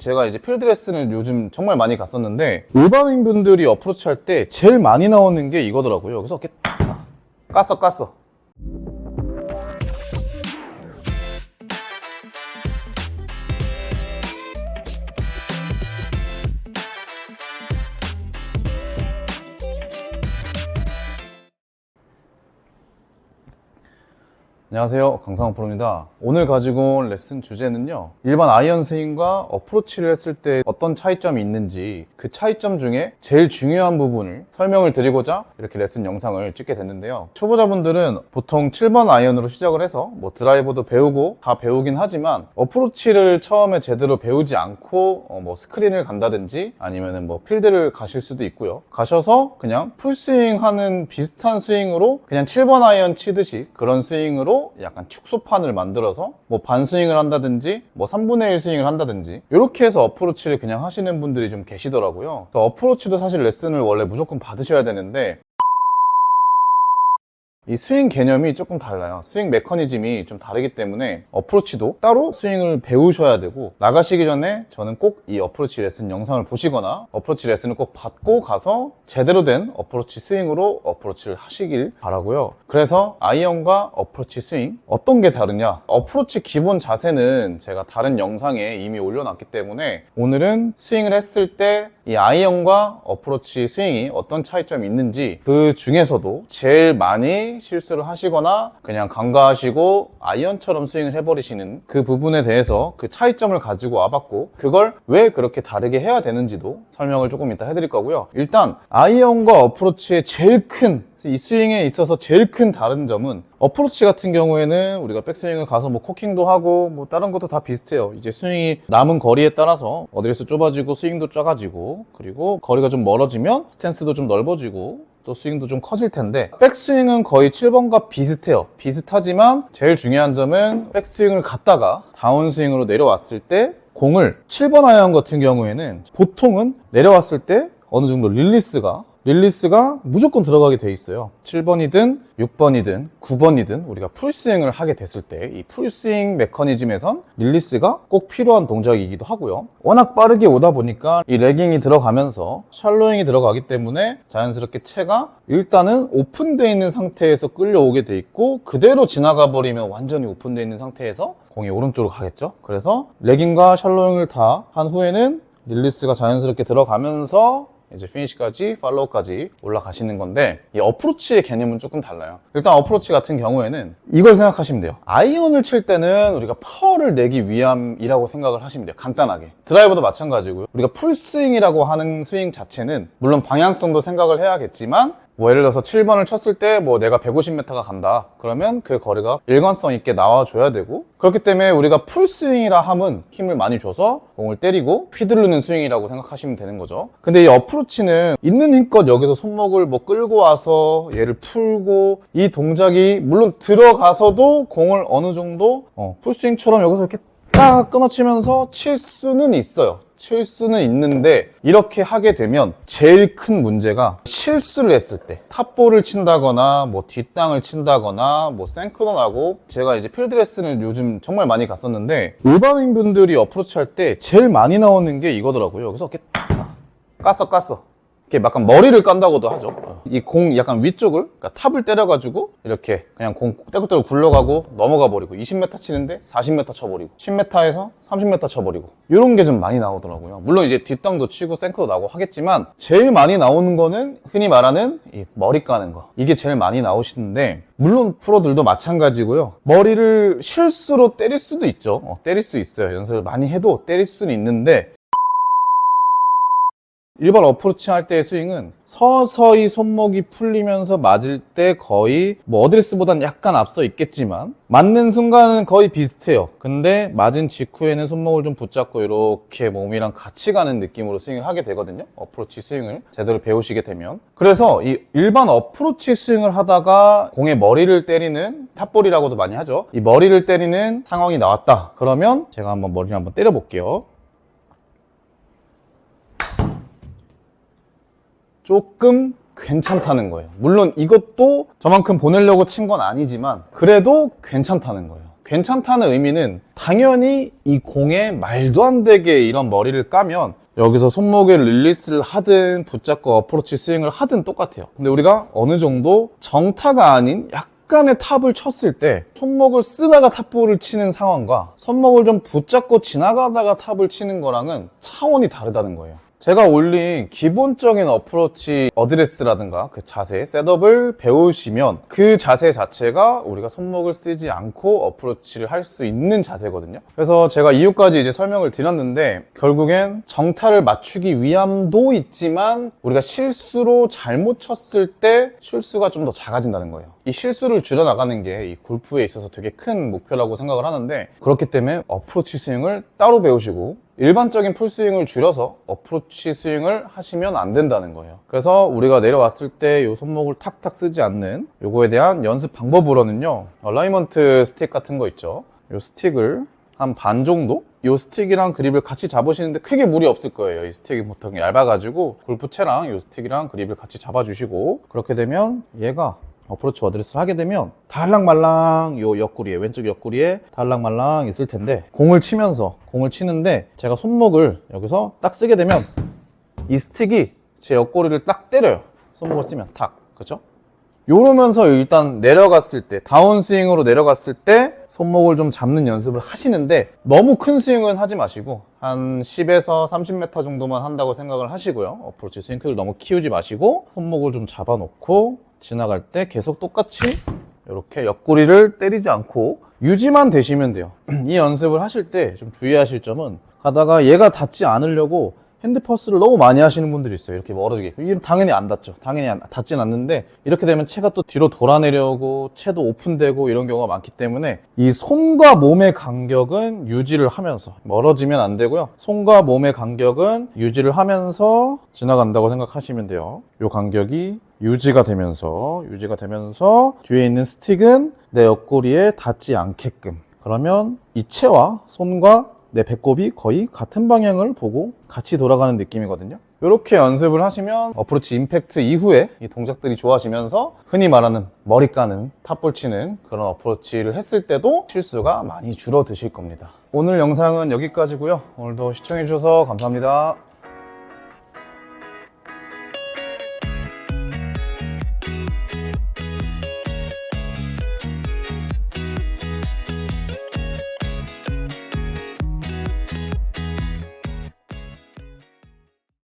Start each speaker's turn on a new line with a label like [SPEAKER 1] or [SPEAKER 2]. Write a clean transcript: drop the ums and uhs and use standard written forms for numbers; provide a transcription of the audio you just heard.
[SPEAKER 1] 제가 이제 필드 레슨을 요즘 정말 많이 갔었는데 일반인 분들이 어프로치 할 때 제일 많이 나오는 게 이거더라고요. 그래서 이렇게 깠어. 안녕하세요, 강상원 프로입니다. 오늘 가지고 온 레슨 주제는요, 일반 아이언 스윙과 어프로치를 했을 때 어떤 차이점이 있는지, 그 차이점 중에 제일 중요한 부분을 설명을 드리고자 이렇게 레슨 영상을 찍게 됐는데요. 초보자분들은 보통 7번 아이언으로 시작을 해서 드라이버도 배우고 다 배우긴 하지만 어프로치를 처음에 제대로 배우지 않고 스크린을 간다든지 아니면은 필드를 가실 수도 있고요. 가셔서 그냥 풀스윙 하는 비슷한 스윙으로 그냥 7번 아이언 치듯이 그런 스윙으로 약간 축소판을 만들어서 반스윙을 한다든지 3분의 1 스윙을 한다든지 이렇게 해서 어프로치를 그냥 하시는 분들이 좀 계시더라고요. 그래서 어프로치도 사실 레슨을 원래 무조건 받으셔야 되는데 이 스윙 개념이 조금 달라요. 스윙 메커니즘이 좀 다르기 때문에 어프로치도 따로 스윙을 배우셔야 되고, 나가시기 전에 저는 꼭 이 어프로치 레슨 영상을 보시거나 어프로치 레슨을 꼭 받고 가서 제대로 된 어프로치 스윙으로 어프로치를 하시길 바라고요. 그래서 아이언과 어프로치 스윙 어떤 게 다르냐, 어프로치 기본 자세는 제가 다른 영상에 이미 올려놨기 때문에 오늘은 스윙을 했을 때 이 아이언과 어프로치 스윙이 어떤 차이점이 있는지, 그 중에서도 제일 많이 실수를 하시거나 그냥 간과하시고 아이언처럼 스윙을 해버리시는 그 부분에 대해서 그 차이점을 가지고 와봤고, 그걸 왜 그렇게 다르게 해야 되는지도 설명을 조금 이따 해드릴 거고요. 일단 아이언과 어프로치의 제일 큰, 이 스윙에 있어서 제일 큰 다른 점은, 어프로치 같은 경우에는 우리가 백스윙을 가서 코킹도 하고 다른 것도 다 비슷해요. 이제 스윙이 남은 거리에 따라서 어드레스 좁아지고 스윙도 작아지고, 그리고 거리가 좀 멀어지면 스탠스도 좀 넓어지고 또 스윙도 좀 커질 텐데, 백스윙은 거의 7번과 비슷해요. 비슷하지만 제일 중요한 점은 백스윙을 갔다가 다운스윙으로 내려왔을 때 공을 7번 아이언 같은 경우에는 보통은 내려왔을 때 어느 정도 릴리스가 무조건 들어가게 돼 있어요. 7번이든 6번이든 9번이든 우리가 풀스윙을 하게 됐을 때 이 풀스윙 메커니즘에선 릴리스가 꼭 필요한 동작이기도 하고요. 워낙 빠르게 오다 보니까 이 레깅이 들어가면서 샬로잉이 들어가기 때문에 자연스럽게 채가 일단은 오픈되어 있는 상태에서 끌려오게 돼 있고, 그대로 지나가 버리면 완전히 오픈되어 있는 상태에서 공이 오른쪽으로 가겠죠. 그래서 레깅과 샬로잉을 다 한 후에는 릴리스가 자연스럽게 들어가면서 이제 피니시까지, 팔로우까지 올라가시는 건데, 이 어프로치의 개념은 조금 달라요. 일단 어프로치 같은 경우에는 이걸 생각하시면 돼요. 아이언을 칠 때는 우리가 파워를 내기 위함이라고 생각을 하시면 돼요. 간단하게. 드라이버도 마찬가지고요. 우리가 풀스윙이라고 하는 스윙 자체는 물론 방향성도 생각을 해야겠지만, 예를 들어서 7번을 쳤을 때 내가 150m가 간다 그러면 그 거리가 일관성 있게 나와줘야 되고, 그렇기 때문에 우리가 풀스윙이라 함은 힘을 많이 줘서 공을 때리고 휘두르는 스윙이라고 생각하시면 되는 거죠. 근데 이 어프로치는 있는 힘껏 여기서 손목을 끌고 와서 얘를 풀고, 이 동작이 물론 들어가서도 공을 어느 정도 풀스윙처럼 여기서 이렇게 딱 끊어치면서 칠 수는 있어요. 칠 수는 있는데, 이렇게 하게 되면 제일 큰 문제가 실수를 했을 때, 탑볼을 친다거나 뒷땅을 친다거나 생크론하고, 제가 이제 필드 레슨을 요즘 정말 많이 갔었는데 일반인 분들이 어프로치 할 때 제일 많이 나오는 게 이거더라고요. 그래서 이렇게 깠어. 이렇게 약간 머리를 깐다고도 하죠. 이 공 약간 위쪽을, 그러니까 탑을 때려가지고 이렇게 그냥 공 떼굴떼굴 굴러가고 넘어가 버리고, 20m 치는데 40m 쳐버리고, 10m에서 30m 쳐버리고, 이런 게 좀 많이 나오더라고요. 물론 이제 뒷땅도 치고 생크도 나고 하겠지만, 제일 많이 나오는 거는 흔히 말하는 이 머리 까는 거, 이게 제일 많이 나오시는데, 물론 프로들도 마찬가지고요. 머리를 실수로 때릴 수도 있죠. 때릴 수 있어요. 연습을 많이 해도 때릴 수는 있는데, 일반 어프로치 할 때의 스윙은 서서히 손목이 풀리면서 맞을 때 거의 어드레스보다는 약간 앞서 있겠지만 맞는 순간은 거의 비슷해요. 근데 맞은 직후에는 손목을 좀 붙잡고 이렇게 몸이랑 같이 가는 느낌으로 스윙을 하게 되거든요. 어프로치 스윙을 제대로 배우시게 되면. 그래서 이 일반 어프로치 스윙을 하다가 공의 머리를 때리는, 탑볼이라고도 많이 하죠. 이 머리를 때리는 상황이 나왔다 그러면 제가 한번 머리를 한번 때려 볼게요. 조금 괜찮다는 거예요. 물론 이것도 저만큼 보내려고 친 건 아니지만 그래도 괜찮다는 거예요. 괜찮다는 의미는 당연히 이 공에 말도 안 되게 이런 머리를 까면 여기서 손목에 릴리스를 하든 붙잡고 어프로치 스윙을 하든 똑같아요. 근데 우리가 어느 정도 정타가 아닌 약간의 탑을 쳤을 때 손목을 쓰다가 탑볼을 치는 상황과 손목을 좀 붙잡고 지나가다가 탑을 치는 거랑은 차원이 다르다는 거예요. 제가 올린 기본적인 어프로치 어드레스라든가 그 자세, 셋업을 배우시면 그 자세 자체가 우리가 손목을 쓰지 않고 어프로치를 할 수 있는 자세거든요. 그래서 제가 이유까지 이제 설명을 드렸는데 결국엔 정타를 맞추기 위함도 있지만 우리가 실수로 잘못 쳤을 때 실수가 좀 더 작아진다는 거예요. 이 실수를 줄여나가는 게 이 골프에 있어서 되게 큰 목표라고 생각을 하는데 그렇기 때문에 어프로치 스윙을 따로 배우시고 일반적인 풀스윙을 줄여서 어프로치 스윙을 하시면 안 된다는 거예요. 그래서 우리가 내려왔을 때 이 손목을 탁탁 쓰지 않는 요거에 대한 연습 방법으로는요, 얼라이먼트 스틱 같은 거 있죠. 이 스틱을 한 반 정도? 이 스틱이랑 그립을 같이 잡으시는데 크게 무리 없을 거예요. 이 스틱이 보통 얇아가지고 골프채랑 이 스틱이랑 그립을 같이 잡아주시고 그렇게 되면 얘가 어프로치 어드레스를 하게 되면 달랑말랑 요 옆구리에 왼쪽 옆구리에 달랑말랑 있을 텐데 공을 치는데 제가 손목을 여기서 딱 쓰게 되면 이 스틱이 제 옆구리를 딱 때려요. 손목을 쓰면 탁, 그렇죠? 요러면서 일단 내려갔을 때 다운스윙으로 내려갔을 때 손목을 좀 잡는 연습을 하시는데 너무 큰 스윙은 하지 마시고 한 10에서 30m 정도만 한다고 생각을 하시고요. 어프로치 스윙 크기를 너무 키우지 마시고 손목을 좀 잡아놓고 지나갈 때 계속 똑같이 이렇게 옆구리를 때리지 않고 유지만 되시면 돼요. 이 연습을 하실 때 좀 주의하실 점은 가다가 얘가 닿지 않으려고 핸드퍼스를 너무 많이 하시는 분들이 있어요. 이렇게 멀어지게. 이건 당연히 안 닿죠. 당연히 닿진 않는데 이렇게 되면 채가 또 뒤로 돌아내려고 채도 오픈되고 이런 경우가 많기 때문에 이 손과 몸의 간격은 유지를 하면서 멀어지면 안 되고요. 손과 몸의 간격은 유지를 하면서 지나간다고 생각하시면 돼요. 이 간격이 유지가 되면서 뒤에 있는 스틱은 내 옆구리에 닿지 않게끔. 그러면 이 채와 손과 내 배꼽이 거의 같은 방향을 보고 같이 돌아가는 느낌이거든요. 이렇게 연습을 하시면 어프로치 임팩트 이후에 이 동작들이 좋아지면서 흔히 말하는 머리 까는 탑볼 치는 그런 어프로치를 했을 때도 실수가 많이 줄어드실 겁니다. 오늘 영상은 여기까지고요. 오늘도 시청해 주셔서 감사합니다.